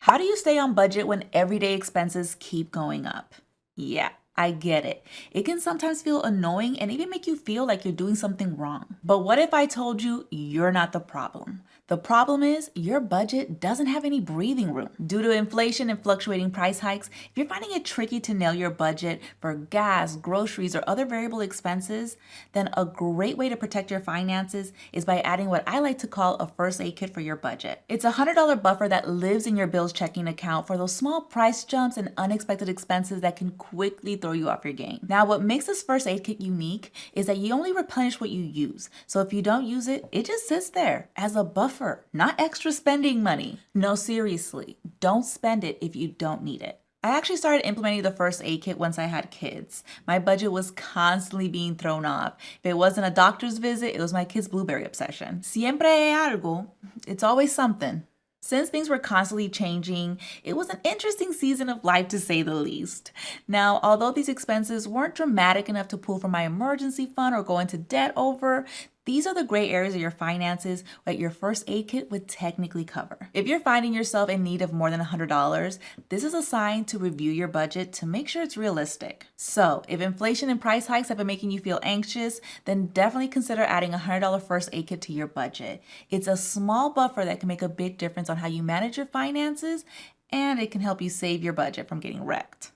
How do you stay on budget when everyday expenses keep going up? Yeah, I get it. It can sometimes feel annoying and even make you feel like you're doing something wrong. But what if I told you you're not the problem? The problem is your budget doesn't have any breathing room. Due to inflation and fluctuating price hikes, if you're finding it tricky to nail your budget for gas, groceries, or other variable expenses, then a great way to protect your finances is by adding what I like to call a first aid kit for your budget. It's a $100 buffer that lives in your bills checking account for those small price jumps and unexpected expenses that can quickly throw you off your game. Now, what makes this first aid kit unique is that you only replenish what you use. So if you don't use it, it just sits there as a buffer, not extra spending money. No, seriously, don't spend it if you don't need it. I actually started implementing the first aid kit once I had kids. My budget was constantly being thrown off. If it wasn't a doctor's visit, it was my kid's blueberry obsession. Siempre hay algo. It's always something. Since things were constantly changing, it was an interesting season of life to say the least. Now, although these expenses weren't dramatic enough to pull from my emergency fund or go into debt over, these are the gray areas of your finances that your first aid kit would technically cover. If you're finding yourself in need of more than $100, this is a sign to review your budget to make sure it's realistic. So, if inflation and price hikes have been making you feel anxious, then definitely consider adding a $100 first aid kit to your budget. It's a small buffer that can make a big difference on how you manage your finances, and it can help you save your budget from getting wrecked.